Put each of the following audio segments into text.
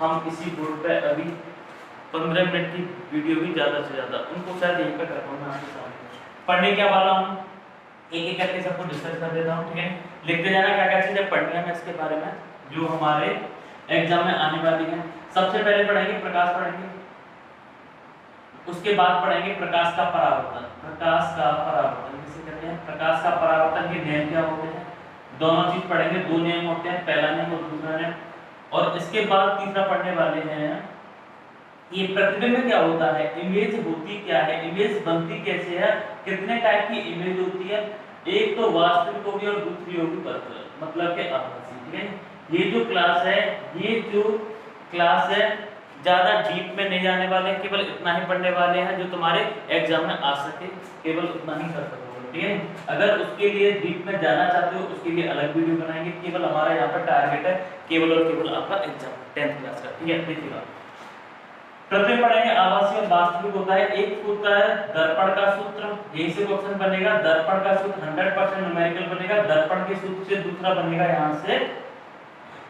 हम इसी बोर्ड पे अभी 15 मिनट की वीडियो भी ज़्यादा से ज़्यादा उनको शायद यहीं पर कर पाऊँ मैं आपके सामने। पढ़ने क्या वाला हूँ, एक एक करके सबको डिस्कस कर देता हूँ, ठीक है। लिखते जाना क्या क्या चीज़ें पढ़नी है इसके बारे में जो हमारे एग्जाम में आने वाली है। सबसे पहले पढ़ेंगे प्रकाश पढ़ेंगे, उसके बाद पढ़ेंगे प्रकाश का परावर्तन। प्रकाश का परावर्तन किसे कहते हैं, प्रकाश का परावर्तन के नियम क्या होते हैं, दोनों चीज पढ़ेंगे। दो नियम होते हैं, पहला नियम और दूसरा नियम। और इसके बाद तीसरा पढ़ने वाले हैं ये प्रतिबिंब क्या होता है, इमेज होती क्या है, इमेज बनती कैसे है, कितने टाइप की इमेज होती है। एक तो वास्तविक होगी और दूसरी होगी मतलब के आभासी, ठीक है। ये जो क्लास है, ये जो क्लास है ज्यादा डीप में नहीं जाने वाले, केवल इतना ही पढ़ने वाले हैं जो तुम्हारे एग्जाम में आ सके, केवल उतना ही कर सकोगे, ठीक है। अगर उसके लिए डीप में जाना चाहते हो उसके लिए अलग वीडियो बनाएंगे। केवल हमारा यहाँ पर टारगेट है केवल और केवल आपका एग्जाम 10th क्लास का, ठीक है। देखिएगा प्रतिबिंब पढ़ेंगे आभासी और वास्तविक होता है। एक होता है दर्पण का सूत्र, यही से क्वेश्चन बनेगा। दर्पण का सूत्र 100% न्यूमेरिकल बनेगा। दर्पण के सूत्र से दूसरा बनेगा यहाँ से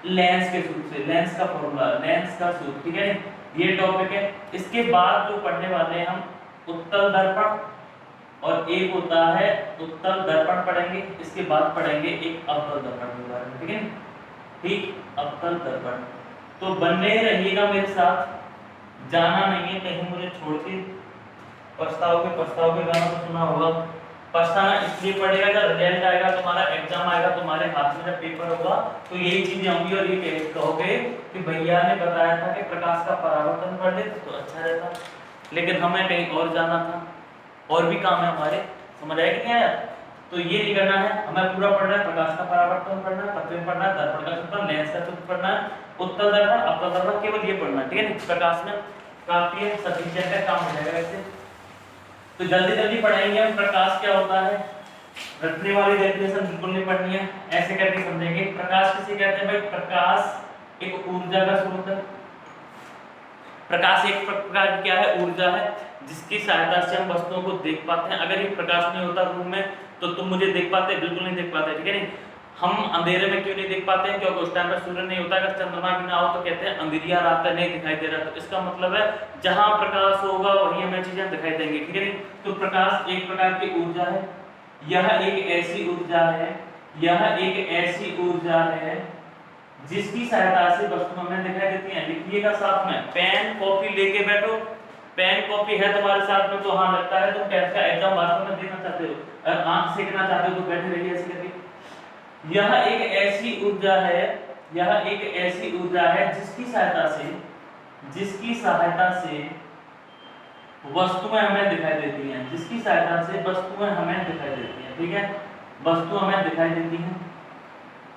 लेंस के सूत्र से, लेंस का फॉर्मूला, लेंस का सूत्र, ठीक है। ये टॉपिक है। इसके बाद जो पढ़ने वाले हैं हम उत्तल दर्पण और एक होता है उत्तल दर्पण पढ़ेंगे। इसके बाद पढ़ेंगे एक अवतल दर्पण के बारे में, ठीक है। ठीक, अवतल दर्पण। तो बने रहिएगा मेरे साथ, जाना नहीं है कहीं मुझे छोड़ के। पछताओगे गाना तो सुना होगा। पछताना इसलिए पड़ेगा जब रिजल्ट आएगा, तुम्हारा एग्जाम आएगा, तुम्हारे हाथ में जब पेपर होगा तो यही चीजें होंगी और ये कहोगे कि भैया ने बताया था कि प्रकाश का परावर्तन पढ़ ले तो अच्छा रहता, लेकिन हमें कहीं और जाना था, और भी काम है हमारे। समझ आया कि नहीं आया? तो ये नहीं करना है, हमें पूरा पढ़ना है। प्रकाश का परावर्तन पढ़ना है, प्रतिबिंब पढ़ना है, दर्पण का सूत्र, लेंस का सूत्र पढ़ना है, उत्तल दर्पण, अवतल दर्पण, केवल ये पढ़ना है, ठीक है। प्रकाश में काफी है, सफिशिएंट है, काम हो जाएगा वैसे। तो जल्दी जल्दी पढ़ेंगे हम। प्रकाश क्या होता है, रटने वाली डेफिनेशन बिल्कुल नहीं पढ़नी है, ऐसे करके समझेंगे। प्रकाश किसे कहते हैं भाई? प्रकाश एक ऊर्जा का स्रोत है। प्रकाश एक प्रकार की क्या है, ऊर्जा है, जिसकी सहायता से हम वस्तुओं को देख पाते हैं। अगर ये प्रकाश नहीं होता रूम में तो तुम मुझे देख पाते? बिल्कुल नहीं देख पाते, ठीक है। नहीं, हम अंधेरे में क्यों नहीं देख पाते हैं? क्योंकि उस टाइम पर सूर्य नहीं होता। अगर चंद्रमा भी ना हो तो कहते हैं अंधेरिया रात है, नहीं दिखाई दे रहा। तो इसका मतलब है जहां प्रकाश होगा वहीं हमें चीजें दिखाई देंगी, ठीक है। तो प्रकाश एक प्रकार की ऊर्जा है। यह एक ऐसी ऊर्जा है, यह एक ऐसी ऊर्जा है जिसकी सहायता से वस्तु हमें दिखाई देती है। लिखिएगा साथ में, पेन कॉपी लेके बैठो। पेन कॉपी है तुम्हारे साथ में तो हाँ लगता है तुम कैसे का एग्जाम वास्तव में देना चाहते हो। अगर आंख सेकना चाहते हो तो बैठे रहिए ऐसे करके। यह एक ऐसी ऊर्जा है, यह एक ऐसी ऊर्जा है जिसकी सहायता से वस्तुएं हमें दिखाई देती हैं, जिसकी सहायता से वस्तुएं हमें दिखाई देती हैं, ठीक है। वस्तु हमें दिखाई देती हैं,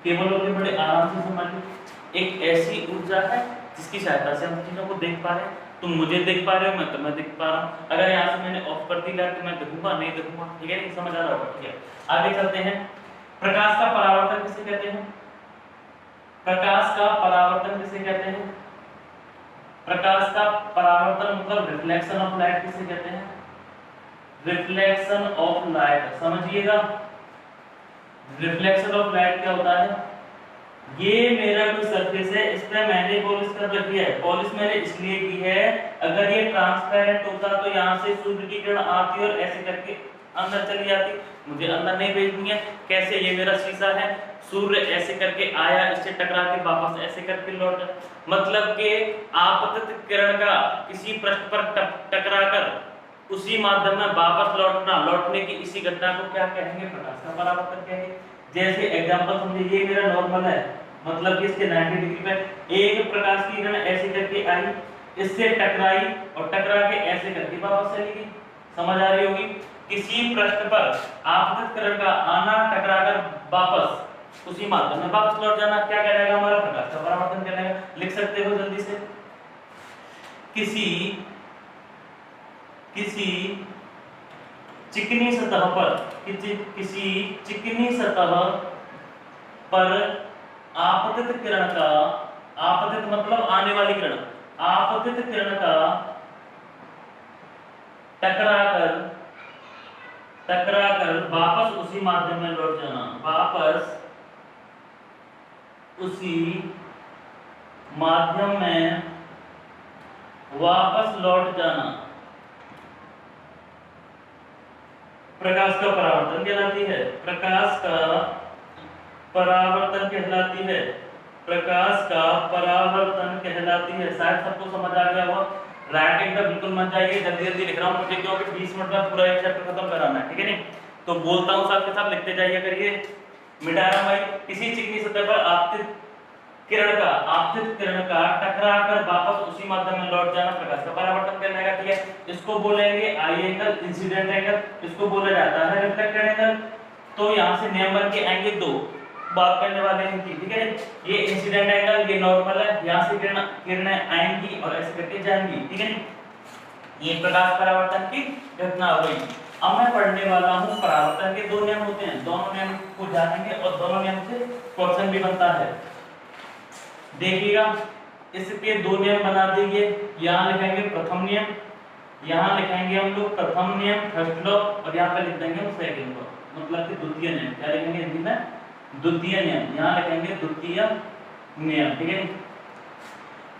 केवल और बड़े आराम से समझिए। एक ऐसी ऊर्जा है जिसकी सहायता से हम चीजों को देख पा रहे हैं। तुम मुझे देख पा रहे हो, मैं तुम्हें देख पा रहा हूँ। अगर यहाँ से मैंने ऑफ कर दी लाइट तो मैं देखूंगा नहीं देखूंगा, ठीक है। नहीं समझ आ रहा होगा, ठीक है। आगे चलते हैं। प्रकाश का परावर्तन किसे कहते हैं? प्रकाश का परावर्तन किसे कहते हैं? प्रकाश का परावर्तन मतलब रिफ्लेक्शन ऑफ लाइट किसे कहते हैं? रिफ्लेक्शन ऑफ लाइट, समझिएगा। रिफ्लेक्शन ऑफ लाइट क्या होता है? ये मेरा कोई सरफेस है, इस पे मैंने पॉलिश कर रखी है। पॉलिश मैंने इसलिए की है, अगर ये ट्रांसपेरेंट होता तो यहाँ से सूर्य की किरण आती और ऐसे करके अंदर चली जाती। मुझे अंदर नहीं भेजनी है। कैसे? ये मेरा शीशा है, सूर्य ऐसे करके आया, इससे टकरा के वापस ऐसे करके लौटा। मतलब कि आपतित किरण का किसी पृष्ठ पर टकराकर उसी माध्यम में वापस लौटने की इसी घटना को क्या कहेंगे? प्रकाश का परावर्तन कहेंगे। जैसे एग्जांपल समझिए, ये मेरा नॉर्मल है, मतलब कि इसके 90 डिग्री पे एक प्रकाश की किरण ऐसे करके आई, इससे टकराई और टकरा के ऐसे करके वापस चली गई। समझ आ रही होगी। किसी पृष्ठ पर आपतित किरण का आना, टकराकर वापस उसी माध्यम में वापस लौट जाना क्या कहलाएगा? हमारा प्रकाश का परावर्तन कहलाएगा। लिख सकते हो जल्दी से। किसी चिकनी सतह पर, किसी चिकनी सतह पर आपतित किरण का, आपतित मतलब आने वाली किरण, आपतित किरण का टकराकर वापस उसी माध्यम में लौट जाना, वापस उसी माध्यम में वापस लौट जाना प्रकाश का परावर्तन कहलाती है। प्रकाश का परावर्तन कहलाती है। प्रकाश का परावर्तन कहलाती है। शायद सबको समझ आ गया होगा। राइटिंग का बिल्कुल मत जाइए, जल्दी जल्दी लिख रहा हूँ मुझे, क्योंकि 20 मिनट में पूरा एक चैप्टर खत्म कराना है, ठीक है नहीं? तो बोलता हूँ साथ के साथ लिखते जाइए करिए। मिटा रहा हूं भाई। किसी चिकनी सतह पर आपतित किरण का टकराकर वापस उसी माध्यम में लौट जाना प्रकाश का परावर्तन कहलाएगा, ठीक है? इसको बोलेंगे आई एंगल, इंसिडेंट एंगल। इसको बोला जाता है रिफ्लेक्टेड एंगल। तो यहाँ से नियम बन के आएंगे दो, बात करने वाले हैं इनकी, ठीक है? ये इंसिडेंट एंगल, ये नॉर्मल है, यहाँ से किरणें आएंगी और ऐसे करके जाएंगी, ठीक है? ये प्रकाश परावर्तन की घटना हुई। अब मैं पढ़ने वाला हूँ परावर्तन के दो नियम होते हैं, दोनों नियम को जानेंगे और दोनों नियम से क्वेश्चन भी बनता है। देखिएगा, इसके दो नियम बना देंगे। यहाँ लिखेंगे प्रथम नियम, यहाँ लिखेंगे हम लोग प्रथम नियम फर्स्ट लॉ, और यहाँ पे लिख देंगे हम सेकंड लॉ, मतलब कि द्वितीय नियम। क्या लिखेंगे हिंदी में? द्वितीय नियम। यहाँ लिखेंगे द्वितीय नियम, ठीक है?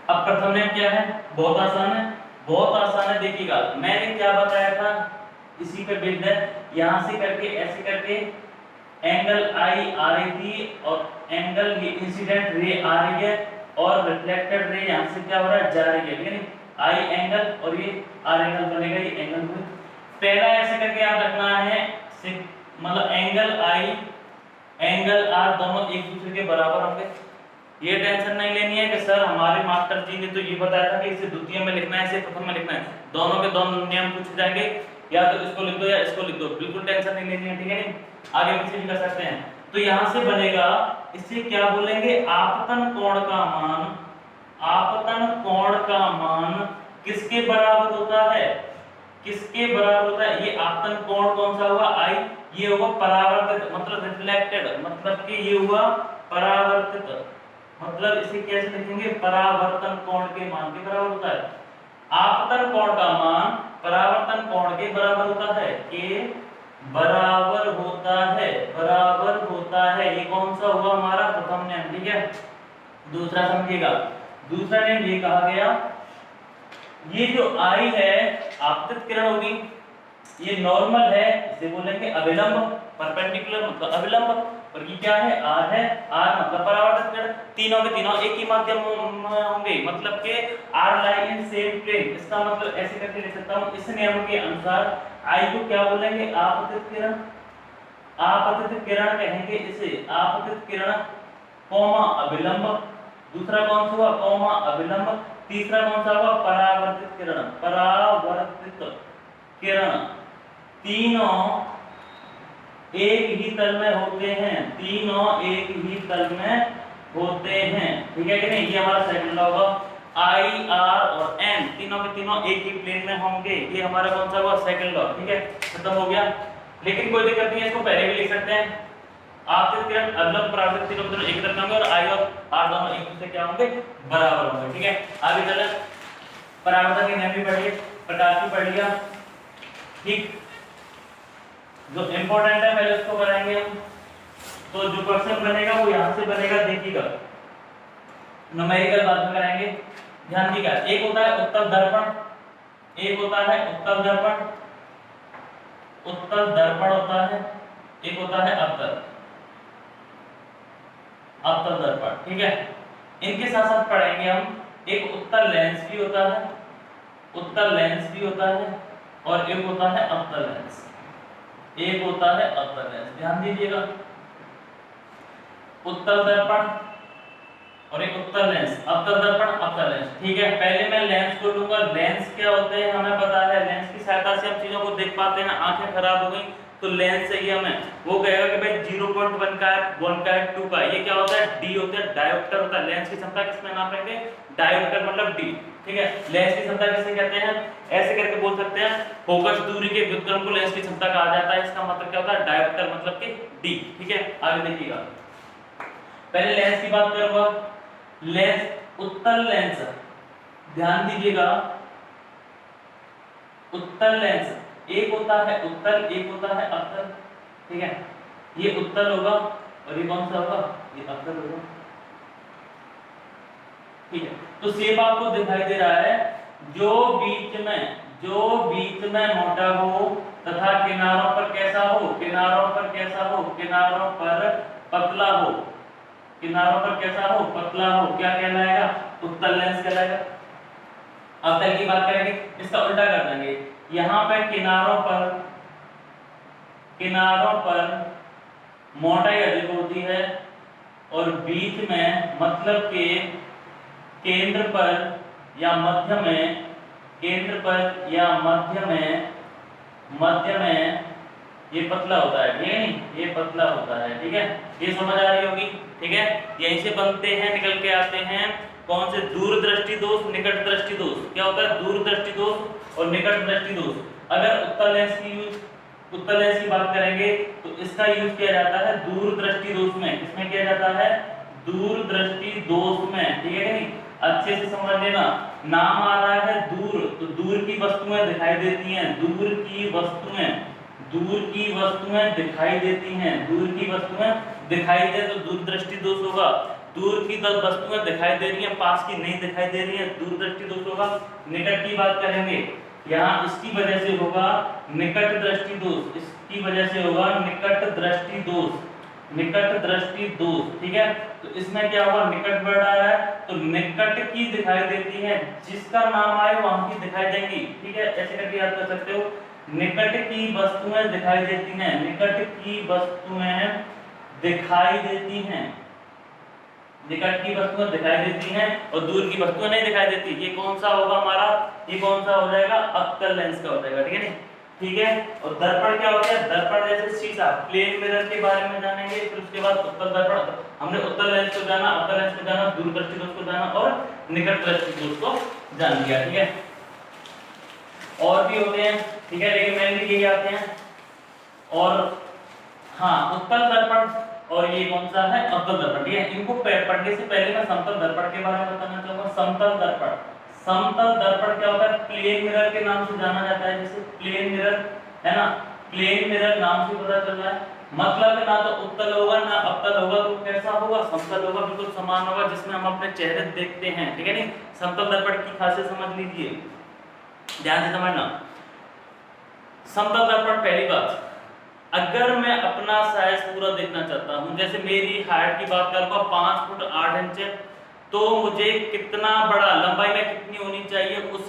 अब प्रथम नियम क्या है? बहुत आसान है, बहुत आसान है। देखिएगा, मैंने क्या बताया था, इसी पे बेस्ड है। यहाँ से करके ऐसे करके एंगल आई आ रही थी और एंगल ये इंसिडेंट रे आ रही है और रिफ्लेक्टेड रे यहाँ से क्या हो रहा है? जा रही है, ठीक है? आई एंगल और ये आर एंगल बनेगा, ये एंगल को पहला ऐसे करके याद रखना है, मतलब एंगल आई एंगल आर दोनों एक दूसरे के बराबर होंगे। ये टेंशन नहीं लेनी है कि सर हमारे मास्टर जी ने तो ये बताया था कि इसे द्वितीय में लिखना है, इसे प्रथम में लिखना है। दोनों के दोनों नियम पूछे जाएंगे, या तो इसको लिख दो या इसको लिख दो, बिल्कुल टेंशन नहीं लेनी है, ठीक है? नहीं, आगे पीछे भी कर सकते हैं। तो यहाँ से बनेगा, इसे क्या बोलेंगे? आपतन कोण का मान। आपतन कोण का मान किसके बराबर होता है? किसके बराबर होता है? ये आपतन कोण कौन सा हुआ? आई। ये हुआ परावर्तित, मतलब रिफ्लेक्टेड, मतलब कि ये हुआ परावर्तित, मतलब इसे कैसे लिखेंगे? परावर्तन कोण के मान के बराबर होता है। आपतन कोण का मान परावर्तन कोण के बराबर होता है, के बराबर होता है, बराबर होता है। ये कौन सा हुआ? हमारा प्रथम नियम, ठीक है? दूसरा समझिएगा, दूसरा नियम ये कहा गया, ये जो आई है आपतित किरण होगी, ये नॉर्मल है, इसे बोलेंगे अभिलंब, परपेंडिकुलर मतलब अभिलंब, और ये क्या है? आर है, आर मतलब परावर्तित किरण। तीनों के तीनों एक ही माध्यम होंगे, मतलब के are lie in same plane. इसका मतलब ऐसे करके लिख सकता हूं, इस नियम के अनुसार आई को क्या बोलेंगे? आपतित किरण। आपतित किरण कहेंगे इसे, आपतित किरण कौमा अभिलंब। दूसरा कौन सा हुआ? कौमा अभिलंब। तीसरा कौन सा हुआ? परावर्तित किरण, परावर्तित किरण। तीनों एक ही तल में होते हैं, तीनों एक ही तल में होते हैं, ठीक है कि नहीं? ये हमारा सेकंड लॉ होगा। आई आर और एन तीनों के तीनों एक ही प्लेन में होंगे, ये हमारा कौन सा हुआ? सेकंड लॉ, ठीक है? खत्म हो गया। लेकिन कोई दिक्कत नहीं है, इसको पहले भी लिख सकते हैं। आपतित किरण अभिलंब परावर्तित तीनों के तीनों एक तरफ होंगे और आई और आर दोनों एक दूसरे क्या होंगे? बराबर होंगे, ठीक है? आगे चले, परावर्तन के नियम भी पढ़िए, प्रकाश भी पढ़ लिया, ठीक? जो इंपॉर्टेंट है पहले उसको कराएंगे हम। तो जो क्वेश्चन बनेगा वो यहाँ से बनेगा, देखिएगा, न्यूमेरिकल बाद में कराएंगे, ध्यान दीजिएगा। एक होता है उत्तल दर्पण, एक होता है उत्तल दर्पण, उत्तल दर्पण होता है, एक होता है अवतल, अवतल दर्पण, ठीक है? इनके साथ साथ पढ़ेंगे हम, एक उत्तल लेंस भी होता है, उत्तल लेंस भी होता है, और एक होता है अवतल लेंस, एक होता है अवतल लेंस। ध्यान दीजिएगा, उत्तल दर्पण और एक उत्तल लेंस, अवतल दर्पण, अवतल लेंस, ठीक है? पहले मैं लेंस को लूंगा। लेंस क्या होते हैं हमें पता है, लेंस की सहायता से हम चीजों को देख पाते हैं। आंखें खराब हो गई तो लेंस से ही हमें वो कहेगा कि भाई 0.1 का है, 1 का है, 2 का है। ये क्या होता है? डी होता है, डायोप्टर होता है। लेंस की क्षमता किसमें नापेंगे? डायोप्टर मतलब डी, ठीक है? लेंस की क्षमता किसे कहते हैं? ऐसे करके बोल सकते हैं, फोकस दूरी के व्युत्क्रम को लेंस की क्षमता कहा जाता है। इसका मतलब क्या होता है? डायोप्टर मतलब कि डी, ठीक है? आगे देखिएगा, पहले लेंस की बात करूंगा। लेंस, उत्तल लेंस, ध्यान दीजिएगा, उत्तल लेंस एक होता है उत्तल, एक होता है अवतल, ठीक है? ये उत्तल होगा और ये कौन सा होगा? ये अवतल होगा, ठीक है, तो शेप आपको दिखाई दे रहा है जो बीच में मोटा हो तथा किनारों पर कैसा हो, किनारों पर कैसा हो, किनारों पर पतला हो, किनारों पर कैसा हो, पतला हो, क्या कहलाएगा, उत्तल लेंस कहलाएगा। अब तक की बात करेंगे, इसका उल्टा कर देंगे, यहाँ पे किनारों पर मोटाई अधिक होती है और बीच में मतलब के केंद्र पर या मध्य में, केंद्र पर या मध्य में ये पतला होता है, ठीक है नहीं, ये पतला होता है, ठीक है, ये समझ आ रही होगी, ठीक है। यहीं से बनते हैं, निकल के आते हैं कौन से, दूरदृष्टि दोष, निकट दृष्टि दोष। क्या होता है, दूरदृष्टि दोष और निकट दृष्टि दोष। अगर उत्तल लेंस की बात करेंगे तो इसका यूज किया जाता है दूरदृष्टि दोष में। किसमें किया जाता है, दूरदृष्टि दोष में, ठीक है नहीं, अच्छे से समझ लेना। नाम आ रहा है दूर, तो दूर की वस्तुएं दिखाई देती हैं, दूर की वस्तुएं दिखाई देती हैं, दूर की वस्तुएं दिखाई दे तो दूरदृष्टि दोष होगा। दूर की वस्तुएं दिखाई दे रही हैं, पास की नहीं दिखाई दे रही हैं, दूरदृष्टि दोष होगा। निकट की बात करेंगे, यहाँ इसकी वजह से होगा निकट दृष्टि दोष, इसकी वजह से होगा निकट दृष्टि दोष, निकट दृष्टि दोष, ठीक है। तो इसमें क्या हुआ, निकट वर्ड आ रहा है तो निकट की दिखाई देती है, जिसका नाम आए वहां की दिखाई देंगी, ठीक है, ऐसे करके याद कर सकते हो। निकट की वस्तुएं दिखाई देती हैं, निकट की वस्तुएं दिखाई देती हैं, निकट की वस्तुएं दिखाई देती हैं और दूर की वस्तुएं नहीं दिखाई देती। ये कौन सा होगा हमारा, ये कौन सा हो जाएगा, अवतल लेंस का हो जाएगा, ठीक है नहीं, ठीक है। और दर्पण क्या होता है, दर्पण जैसे शीशा, प्लेन मिरर के बारे में जानेंगे, फिर उसके बाद उत्तल दर्पण, हमने उत्तल लेंस को जाना, अवतल लेंस को जाना, दूरदृष्टि दोष को जाना और निकट दृष्टि दोष को जान लिया, ठीक है। और भी होते हैं, ठीक है, लेकिन मेनली यही आते हैं। और हाँ, उत्तल दर्पण और ये कौन सा है, अवतल दर्पण, ठीक है। इनको पढ़ने से पहले मैं समतल दर्पण के बारे में बताना चाहूंगा। समतल दर्पण, समतल दर्पण क्या होता है, प्लेन मिरर के नाम से जाना जाता है, जैसे प्लेन मिरर है ना, प्लेन मिरर नाम से पता चल रहा है। मतलब ना तो उत्तल होगा ना अवतल होगा, तो कैसा होगा, समतल होगा, बिल्कुल समान होगा, जिसमें हम अपने चेहरे देखते हैं, ठीक है नहीं। समतल दर्पण की खासियत समझ लीजिए, ध्यान से समझना। समतल दर्पण, पहली बात, अगर मैं अपना साइज पूरा देखना चाहता हूं, जैसे मेरी हाइट की बात करूंगा 5 फुट 8 इंच, तो मुझे कितना बड़ा, लंबाई में कितनी होनी चाहिए, उस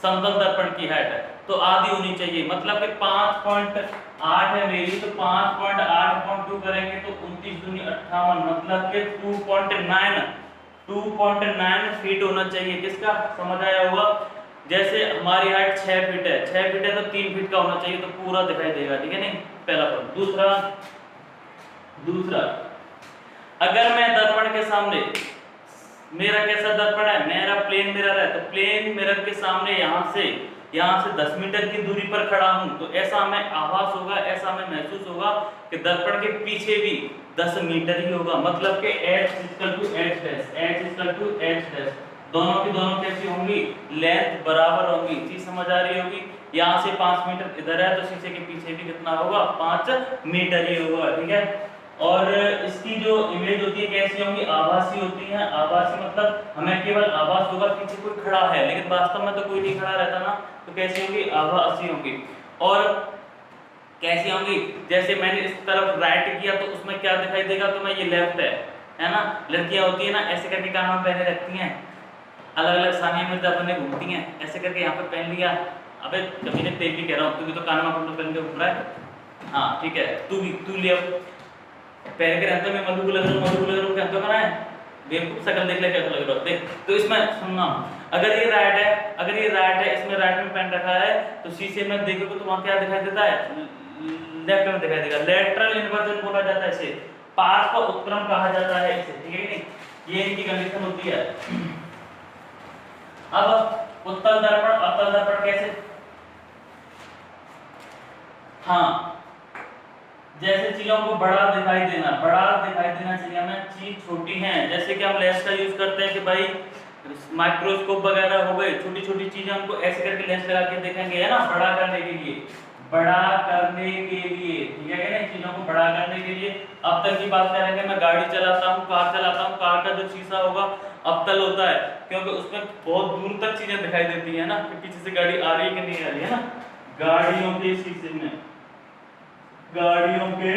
समतल दर्पण की हाइट है तो आधी होनी चाहिए। मतलब कि 5.8 है मेरी, तो 5.8/2 करेंगे तो 29 दूनी 58, मतलब कि 2.9 फीट होना चाहिए। किसका, समझ आया होगा। जैसे हमारी हाइट 6 फीट है, 6 फीट है तो 3 फीट का होना चाहिए, तो पूरा दिखाई देगा, ठीक है नहीं, पहला पॉइंट। दूसरा, अगर मैं दर्पण के सामने, मेरा कैसा दर्पण है, मेरा प्लेन मिरर है, तो प्लेन मिरर के सामने यहाँ से 10 मीटर की दूरी पर खड़ा हूं, तो ऐसा हमें आभास होगा, ऐसा हमें महसूस होगा कि दर्पण के पीछे भी 10 मीटर ही होगा। मतलब कि h=h', दोनों की दोनों कैसी होंगी, लेंथ बराबर होंगी, चीज समझ आ रही होगी। यहाँ से 5 मीटर इधर है तो शीशे के पीछे भी कितना होगा, 5 मीटर ही होगा, ठीक है। और इसकी जो इमेज होती है कैसी होंगी, आभासी होती है। आभासी मतलब हमें केवल आभास होगा पीछे कोई खड़ा है, लेकिन वास्तव में तो कोई नहीं खड़ा रहता ना, तो कैसी होंगी, आभासी होंगी। और कैसी होंगी, जैसे मैंने इस तरफ राइट किया तो उसमें क्या दिखाई देगा, तो मैं ये लेफ्ट है ना। लड़कियां होती है ना, ऐसे करके कान में पहने रखती हैं, अलग अलग सानिया मिर्जा बने घूमती हैं, ऐसे करके यहाँ पे पहन लिया। अबे कभी ने तेल भी कह रहा हूँ, तू भी तो कान में अपना पहन के घूम रहा है, हाँ ठीक है, तू ले पहन के रहता, मैं मधु को लग रहा हूँ, कहता करा है, बेवकूफ शकल देख ले कैसा लग रहा है। तो इसमें सुनना, अगर ये राइट है, इसमें राइट में पेन रखा है, तो शीशे में देखोगे तो वहाँ क्या दिखाई देता है, लेफ्ट में दिखाई देगा। लेटरल इन्वर्जन बोला जाता है इसे, पार्श्व उत्क्रम कहा जाता है इसे, ठीक है नहीं, ये इनकी कंडीशन होती है। अब उत्तल दर्पण अवतल दर्पण कैसे, हाँ, जैसे चीजों को बड़ा दिखाई देना चाहिए हमें, चीज छोटी है, जैसे कि हम लेंस का यूज करते हैं कि भाई माइक्रोस्कोप वगैरह हो गए, छोटी छोटी चीजें हमको ऐसे करके लेंस लगा के देखेंगे, है ना, बड़ा करने के लिए। बड़ा करने के लिए, ठीक है ना, इन चीजों को बड़ा करने के लिए। अब तक की बात करेंगे, मैं गाड़ी चलाता हूँ, कार चलाता हूँ, कार का जो शीशा होगा अवतल होता है, क्योंकि उसमें बहुत दूर तक चीजें दिखाई देती है ना, कि पीछे से गाड़ी आ रही है कि नहीं आ रही है ना। गाड़ियों के शीशे में, गाड़ियों के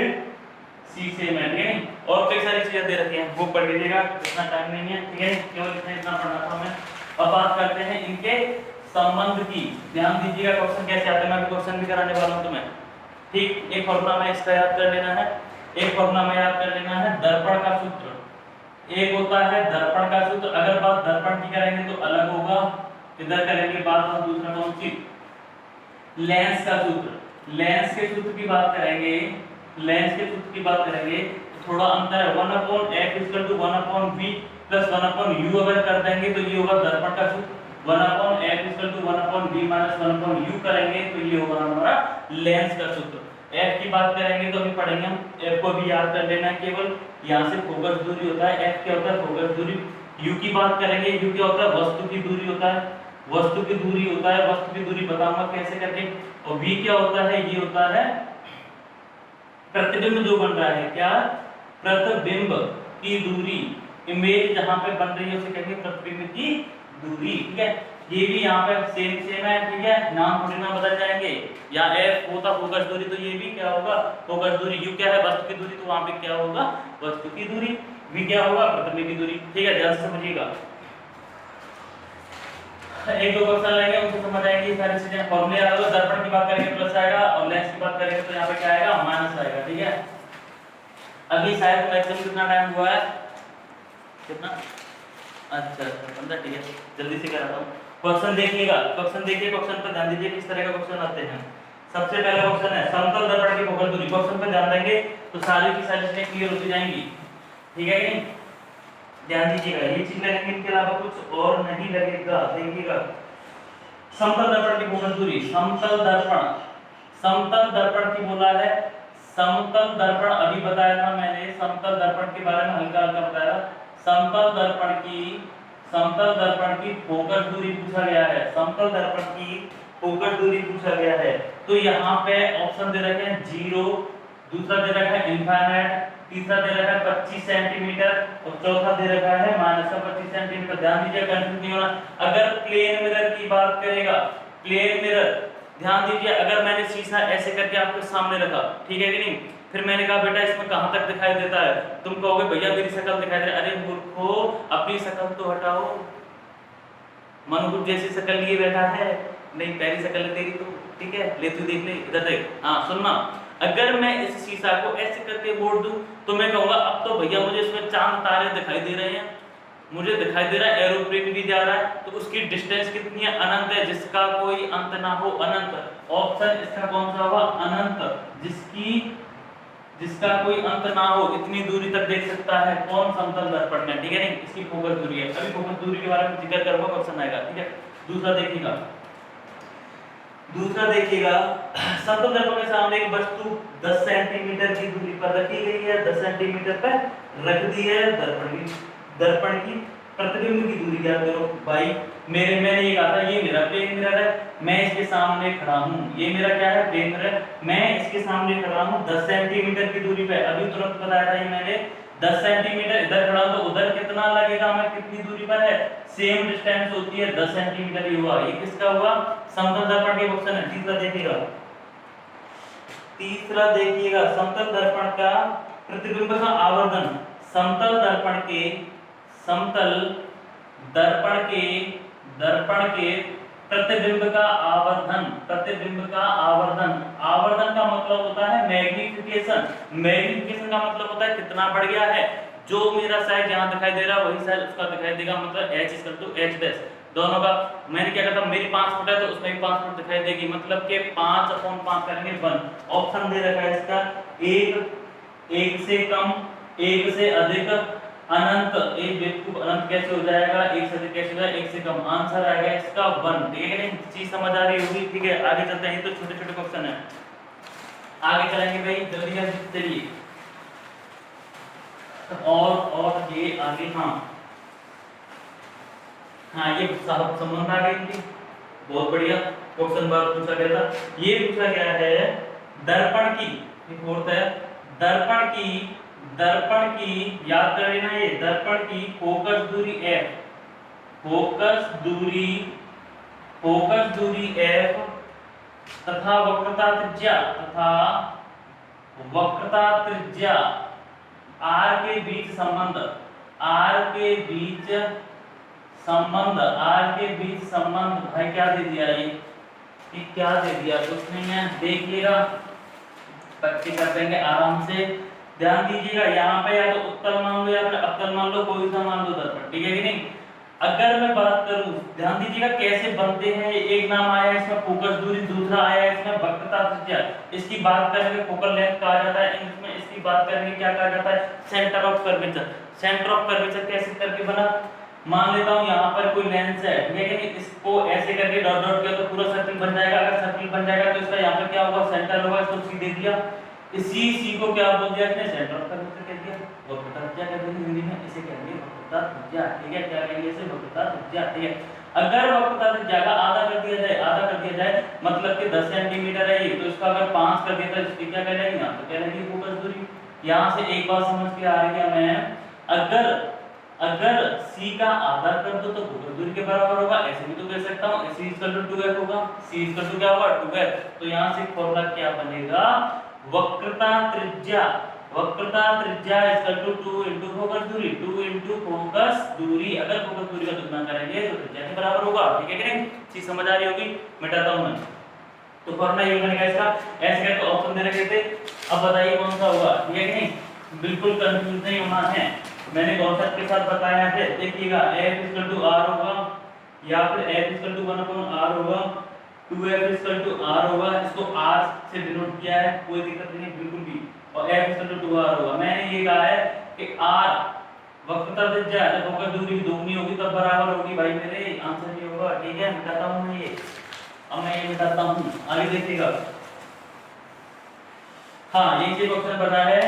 शीशे में, ठीक है। और कई सारी चीजें दे रखी हैं, वो पढ़ लीजिएगा, इतना टाइम नहीं है, ठीक है, केवल इतना पढ़ना था मैं। अब बात करते हैं इनके संबंध की। ध्यान दीजिएगा क्वेश्चन कैसे आते हैं, मैं क्वेश्चन भी कराने वाला हूं तुम्हें, ठीक। एक फॉर्मूला में इसका याद कर लेना है, एक फॉर्मूला में याद कर लेना है दर्पण का सूत्र। एक होता है दर्पण का सूत्र, अगर बात दर्पण की करेंगे तो अलग होगा, इधर करेंगे बात हम दूसरा कौन सी, लेंस का सूत्र। लेंस के सूत्र की बात करेंगे, लेंस के सूत्र की बात करेंगे तो थोड़ा अंतर है, 1/f=1/v + 1/u अगर कर देंगे तो ये होगा दर्पण का सूत्र, 1/f=1/v - 1/u करेंगे तो ये होगा हमारा लेंस का सूत्र। f की बात करेंगे तो अभी पढ़ेंगे हम, f को भी याद कर लेना है, केवल यहां से फोकस दूरी होता है, f क्या होता है फोकस दूरी। u की बात करेंगे, u क्या होता है वस्तु की दूरी होता है, वस्तु की दूरी होता है, वस्तु की दूरी बताऊंगा कैसे करके। और v क्या होता है, ये होता है प्रतिबिंब जो बन रहा है, क्या प्रतिबिंब की दूरी, इमेज जहां पे बन रही है उसे कहेंगे प्रतिबिंब की दूरी, ठीक है। ये भी यहाँ पे सेम है, ठीक है, नाम थोड़ी ना बदल जाएंगे। या f होता फोकस दूरी तो ये भी क्या होगा फोकस दूरी, u क्या है वस्तु की दूरी तो वहां पे क्या होगा वस्तु की दूरी, v क्या होगा प्रतिबिंब की दूरी, ठीक है, ध्यान से समझिएगा। एक दो क्वेश्चन लेंगे उनको समझ आएंगे सारी चीजें। फॉर्मूले आएगा, दर्पण की बात करेंगे प्लस आएगा और लेंस की बात करेंगे तो यहाँ पे क्या आएगा माइनस आएगा, ठीक है। अभी शायद मैक्सिमम कितना टाइम हुआ है, कितना, अच्छा 15, ठीक है, जल्दी से कराता हूँ। क्वेश्चन देखिएगा, क्वेश्चन देखिए, क्वेश्चन पर ध्यान दीजिए किस तरह का क्वेश्चन आते हैं। सबसे पहला क्वेश्चन है समतल दर्पण की फोकस दूरी। क्वेश्चन पर ध्यान देंगे तो सारी की सारी चीजें क्लियर होती जाएंगी, ठीक है कि नहीं। ध्यान दीजिएगा, ये चीज लगेंगे, इनके अलावा कुछ और नहीं लगेगा, देखिएगा। समतल दर्पण की फोकस दूरी, समतल दर्पण की बोला है, समतल दर्पण अभी बताया था मैंने, समतल दर्पण के बारे में हल्का हल्का बताया। समतल दर्पण की फोकस दूरी पूछा गया है, समतल दर्पण की फोकस दूरी पूछा गया है। तो यहाँ पे ऑप्शन दे रखे हैं 0, दूसरा दे रखा है इनफाइनाइट, तीसरा दे रखा है 25 सेंटीमीटर और चौथा दे रखा है -25 सेंटीमीटर। ध्यान दीजिए, कंफ्यूज नहीं होना। अगर प्लेन मिरर की बात करेगा, प्लेन मिरर, ध्यान दीजिए, अगर मैंने शीशा ऐसे करके आपके सामने रखा, ठीक है कि नहीं, फिर मैंने कहा बेटा इसमें कहां तक दिखाई देता है, तुम कहोगे भैया मेरी शक्ल दिखाई दे रही है। अरे मूर्खो, अपनी शक्ल तो हटाओ, मनुष्य जैसी शक्ल लिए बैठा है, नहीं पहली शक्ल है तेरी तो, ठीक है, ले तू देख ले, इधर देख। हाँ सुनना, अगर मैं इस शीशा को ऐसे करके मोड़ दूं तो मैं कहूंगा अब तो भैया मुझे इसमें चांद तारे दिखाई दे रहे हैं, मुझे दिखाई दे रहा है एरोप्लेन भी जा रहा है, तो उसकी डिस्टेंस कितनी है, अनंत है, जिसका कोई अंत ना हो, अनंत। ऑप्शन इसका कौन सा होगा, अनंत, जिसका कोई अंत ना हो, इतनी दूरी तक देख सकता है कौन, समतल दर्पण में, ठीक है नहीं, इसकी फोकस दूरी है। अभी फोकस दूरी के बारे में जिक्र करूंगा, क्वेश्चन आएगा, ठीक है। दूसरा देखिएगा, समतल दर्पण के सामने एक वस्तु 10 सेंटीमीटर की दूरी पर रखी गई है, 10 सेंटीमीटर पर रख दी है। दर्पण की प्रतिबिंब की दूरी क्या करो भाई, मैंने ये कहा था ये मेरा प्लेन मिरर है, मैं इसके सामने खड़ा हूँ, ये मेरा क्या है प्लेन मिरर, मैं इसके सामने खड़ा हूँ 10 सेंटीमीटर की दूरी पे। अभी तुरंत बताया था ये मैंने, 10 सेंटीमीटर इधर खड़ा हूँ तो उधर कितना लगेगा, मैं कितनी दूरी पर है, सेम डिस्टेंस होती है 10 सेंटीमीटर ही हुआ। ये किसका हुआ, समतल दर्पण के क्वेश्चन है। तीसरा देखिएगा, समतल दर्पण का प्रतिबिंब का आवर्धन, समतल दर्पण के प्रतिबिंब का आवर्धन, आवर्धन का मतलब होता है मैग्निफिकेशन, मैग्निफिकेशन का मतलब होता है कितना बढ़ गया है, जो मेरा साइज यहाँ दिखाई दे रहा है वही साइज उसका दिखाई देगा, मतलब h दोनों का। मैंने क्या कहता, मेरी 5 फुट है तो उसमें भी 5 फुट दिखाई देगी, मतलब कि 5/5 करेंगे 1। ऑप्शन दे रखा है इसका 1 से कम, 1 से अधिक, अनंत। एक बेवकूफ, अनंत कैसे हो जाएगा, 1 से अधिक कैसे हो जाएगा, 1 से कम। आंसर आएगा इसका 1, ठीक है, चीज समझ आ रही होगी, ठीक है। आगे चलते हैं, तो छोटे छोटे क्वेश्चन है, आगे चलेंगे भाई, जल्दी जल्दी चलिए। और ये आगे, हाँ ये साहब संबंध आ गए इनकी, बहुत बढ़िया क्वेश्चन बार पूछा गया था। ये पूछा गया है दर्पण की, एक और है दर्पण की याद कर लेना, ये दर्पण की फोकस दूरी f, फोकस दूरी f तथा वक्रता त्रिज्या r के बीच संबंध भाई क्या दे दिया, ये क्या दे दिया, कुछ नहीं है, देख लेगा, प्रैक्टिस कर देंगे आराम से। ध्यान दीजिएगा यहाँ पे या तो उत्तल मान लो या फिर अवतल मान लो, कोई सा मान लो दर्पण, ठीक है कि नहीं। अगर मैं बात करूं, ध्यान दीजिएगा कैसे बनते हैं, एक नाम आया इसमें फोकस दूरी, दूसरा आया इसमें वक्रता त्रिज्या। इसकी बात करेंगे फोकल लेंथ कहा जाता है इंग्लिश में, इसकी बात करेंगे क्या कहा जाता है, centre of curvature. Centre of curvature कैसे करके बना, मान लेता हूं यहाँ पर कोई लेंस है, ठीक है कि नहीं, इसको ऐसे करके डॉट डॉट किया तो पूरा सर्कल बन जाएगा। अगर सर्कल बन जाएगा तो इसका यहाँ पे क्या होगा, सेंटर होगा, इसको सी दे दिया, इसी सी को क्या बोल दिया इसने, सेंटर ऑफ कर्वेचर कह दिया, वक्रता त्रिज्या कहते हैं हिंदी में, इसे कहेंगे वक्रता त्रिज्या, ठीक है, क्या कहेंगे इसे, वक्रता त्रिज्या, ठीक है। अगर वक्रता त्रिज्या का आधा कर दिया जाए मतलब कि 10 सेंटीमीटर है ये, तो इसका अगर 5 कर दिया तो इसकी क्या कहलाएगी, यहाँ तो कहलाएगी फोकस दूरी। यहाँ से एक बात समझ के आ रही है हमें, अगर c का आधा कर दो तो फोकस दूरी के बराबर होगा, ऐसे भी तो कह सकता हूं, c इक्वल टू 2f होगा, c इक्वल टू क्या होगा 2f, तो यहाँ से फॉर्मूला क्या बनेगा, वक्रता त्रिज्या इक्वल टू 2 इनटू फोकस दूरी, 2 इनटू फोकस दूरी, अगर फोकस दूरी का तुलना करेंगे तो त्रिज्या के बराबर होगा, ठीक है कि नहीं, चीज समझ आ रही होगी, मिटाता हूं मैं, तो फॉर्मूला ये बनेगा इसका, ऐसे करके ऑप्शन दे रखे थे, अब बताइए कौन सा होगा, ठीक है कि नहीं, बिल्कुल कंफ्यूज नहीं होना है, मैंने कॉन्सेप्ट के साथ बताया है, देखिएगा f इक्वल टू r होगा या फिर f इक्वल टू 1/r होगा, 2f इक्वल टू r होगा, इसको r से डिनोट किया है, कोई दिक्कत नहीं है बिल्कुल भी, और f इक्वल टू 2r होगा। मैंने ये कहा है कि r वक्रता त्रिज्या जब फोकस दूरी की दोगुनी होगी तब बराबर होगी, भाई मेरे आंसर ये होगा, ठीक है, मिटाता हूं मैं ये, अब मैं ये मिटाता हूं, आगे देखिएगा, हाँ ये से क्वेश्चन बता है,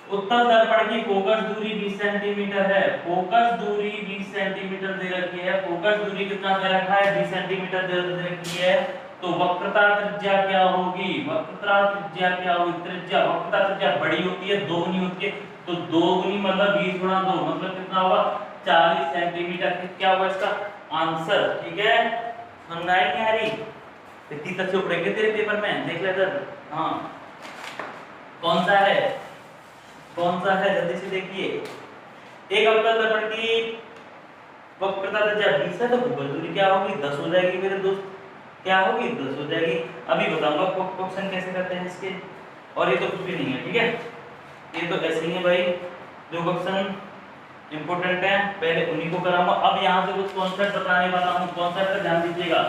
उत्तल दर्पण की फोकस दूरी 20 सेंटीमीटर है, फोकस दूरी 20 सेंटीमीटर दे रखी है, फोकस दूरी कितना दे रखा है, 20 सेंटीमीटर दे रखी है, तो वक्रता त्रिज्या क्या होगी, वक्रता त्रिज्या बड़ी होती है, दोगुनी होती है, तो दोगुनी मतलब 20 गुणा 2 मतलब कितना होगा 40 सेंटीमीटर, क्या होगा इसका आंसर, ठीक है, समझ आई नहीं आ रही, इतनी तक से उड़ेंगे तेरे पेपर में, देख ले इधर, हाँ कौन सा है जल्दी से देखिए, एक अवतल दर्पण की वक्रता त्रिज्या 20 है तो फोकस दूरी क्या होगी 10 हो जाएगी मेरे दोस्त, क्या होगी 10 हो जाएगी। अभी बताऊंगा क्वेश्चन कैसे करते हैं इसके, और ये तो कुछ भी नहीं है, ठीक है, ये तो ऐसे ही है भाई, जो क्वेश्चन इंपॉर्टेंट है पहले उन्हीं को कराऊंगा। अब यहाँ से कुछ कॉन्सेप्ट बताने वाला हूँ, कॉन्सेप्ट पे ध्यान दीजिएगा,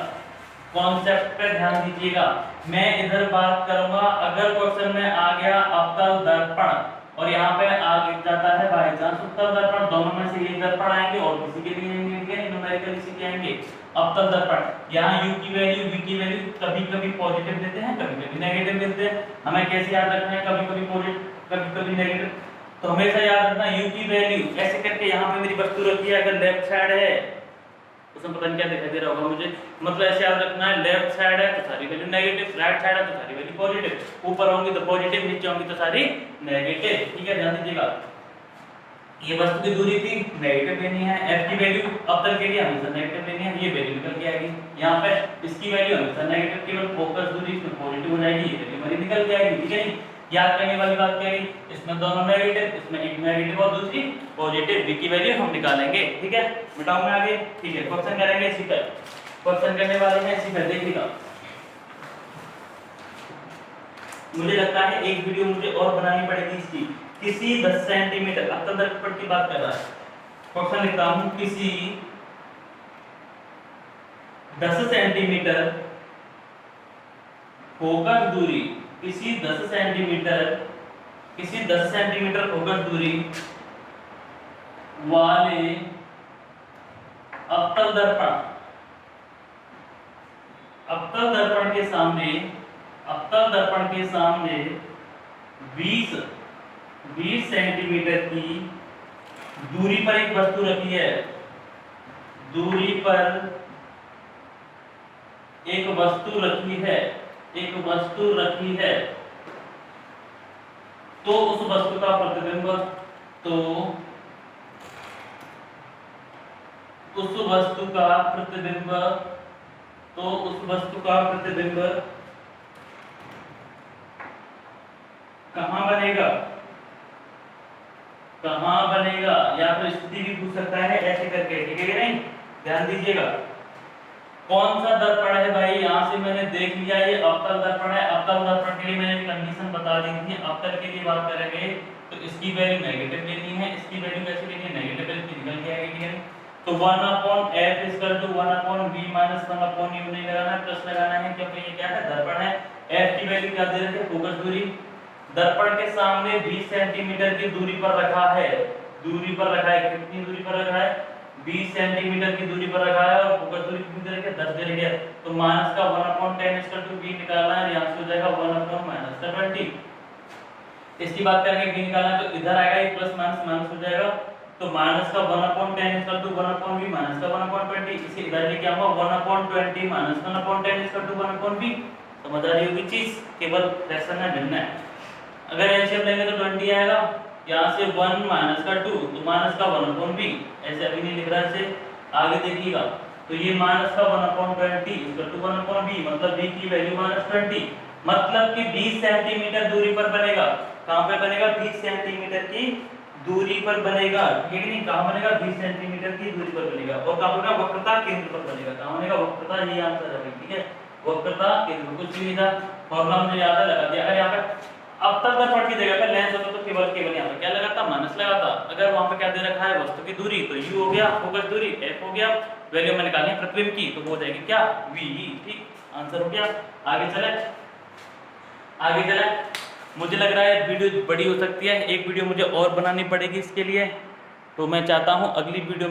कॉन्सेप्ट पे ध्यान दीजिएगा, मैं इधर बात करूंगा, अगर क्वेश्चन में आ गया अवतल दर्पण और यहाँ पे आगे जाता है बाई चांस उत्तल दर्पण, दोनों में से एक दर्पण आएंगे और किसी के लिए आएंगे, न्यूमेरिकल इसी के आएंगे, अवतल दर्पण, यहाँ u की वैल्यू v की वैल्यू कभी कभी पॉजिटिव देते हैं कभी कभी नेगेटिव देते हैं, हमें कैसे याद रखना है, कभी कभी पॉजिटिव कभी कभी नेगेटिव, तो हमेशा याद रखना u की वैल्यू ऐसे करके, यहाँ पे मेरी वस्तु रखी है, अगर लेफ्ट साइड है उसमें पता नहीं क्या दिखाई दे रहा होगा मुझे, मतलब ऐसे याद रखना है, लेफ्ट साइड है तो सारी वैल्यू नेगेटिव, राइट साइड है तो सारी वैल्यू पॉजिटिव, ऊपर होंगी तो पॉजिटिव, नीचे होंगी तो सारी नेगेटिव, ठीक है, ध्यान दीजिएगा। ये वस्तु की दूरी थी, नेगेटिव लेनी है, f की वैल्यू अवतल के लिए हमेशा नेगेटिव लेनी है, ये वैल्यू निकल के आएगी, यहाँ पे इसकी वैल्यू हमेशा नेगेटिव, केवल फोकस दूरी इसमें पॉजिटिव हो जाएगी, ये वैल्यू हमारी निकल के आएगी, ठीक है नहीं, याद करने वाली बात क्या है, इसमें दोनों नेगेटिव, इसमें एक नेगेटिव और दूसरी पॉजिटिव, v की वैल्यू हम निकालेंगे, ठीक है, मिटाऊं मैं आगे, ठीक है, क्वेश्चन करेंगे इसी पर, क्वेश्चन करने वाले हैं इसी पर, देखिएगा, मुझे लगता है एक वीडियो मुझे और बनानी पड़ेगी इसकी, किसी 10 सेंटीमीटर अवतल दर्पण की बात कर रहा है, क्वेश्चन लिखता हूं, किसी 10 सेंटीमीटर फोकस दूरी, किसी 10 सेंटीमीटर फोकस दूरी वाले अवतल दर्पण के सामने 20 सेंटीमीटर की दूरी पर एक वस्तु रखी है, दूरी पर एक वस्तु रखी है, एक वस्तु रखी है तो उस वस्तु का प्रतिबिंब तो उस वस्तु का प्रतिबिंब कहां बनेगा या फिर स्थिति भी पूछ सकता है ऐसे करके, ठीक है कि नहीं? ध्यान दीजिएगा। कौन सा दर्पण है भाई? यहां से मैंने देख लिया ये अवतल दर्पण है। अवतल दर्पण के लिए मैंने कंडीशन बता दी थी। अवतल के लिए बात करेंगे तो इसकी वैल्यू नेगेटिव लेनी है, इसकी वैल्यू कैसे लेनी है? नेगेटिव वैल्यू निकल के आएगी, ठीक है? तो 1/f = 1/v - 1/u नहीं लगाना है, प्लस लगाना है, क्योंकि ये क्या है? दर्पण है। f की वैल्यू क्या दे रखे हैं? फोकस दूरी। दर्पण के सामने 20 सेंटीमीटर की दूरी पर रखा है। कितनी दूरी पर रखा है? 20 सेंटीमीटर की दूरी पर रखा है और फोकस दूरी कितनी दे रखी है? 10 दे रखी है। तो माइनस का 1/10 = v निकालना है, यहां से हो जाएगा 1/-20। इसकी बात करेंगे v निकालना है तो इधर आएगा, ये प्लस माइनस माइनस हो जाएगा। तो माइनस का 1/10 = 1/v माइनस का 1/20। इसे इधर लेके आऊंगा 1/20 - 1/10 = 1/v। समझ आ रही होगी चीज? केवल फ्रैक्शन में भिन्न है। अगर एलसीएम लेंगे तो 20 आएगा, यहाँ से 1 माइनस का 2 तो माइनस का 1/v। ऐसे अभी नहीं लिख रहा है, इसे आगे देखिएगा। तो ये माइनस का 1/20 = 1/v, मतलब v की वैल्यू -20, मतलब कि 20 सेंटीमीटर दूरी पर बनेगा। कहां पे बनेगा? 20 सेंटीमीटर की दूरी पर बनेगा, ठीक है नहीं? कहां बनेगा? 20 सेंटीमीटर की दूरी पर बनेगा। और कहां बनेगा? वक्रता केंद्र पर बनेगा। कहां बनेगा? वक्रता, ये आंसर है, ठीक है? वक्रता केंद्र, कुछ भी नहीं था, फॉर्मूला हमने याद लगा दिया। अगर यहाँ पे अवतल दर्पण की जगह पे लेंस होता तो केवल यहाँ पे क्या लगाता? माइनस लगाता। अगर वहां पे क्या दे रखा है? वस्तु की दूरी, तो u हो गया, फोकस दूरी f हो गया, वैल्यू में निकालनी है प्रतिबिंब की, तो वो हो जाएगी क्या? v। ठीक, आंसर हो गया। आगे चले। मुझे लग रहा है वीडियो बड़ी हो सकती है, एक वीडियो मुझे और बनानी पड़ेगी इसके लिए। तो मैं चाहता हूँ अगली वीडियो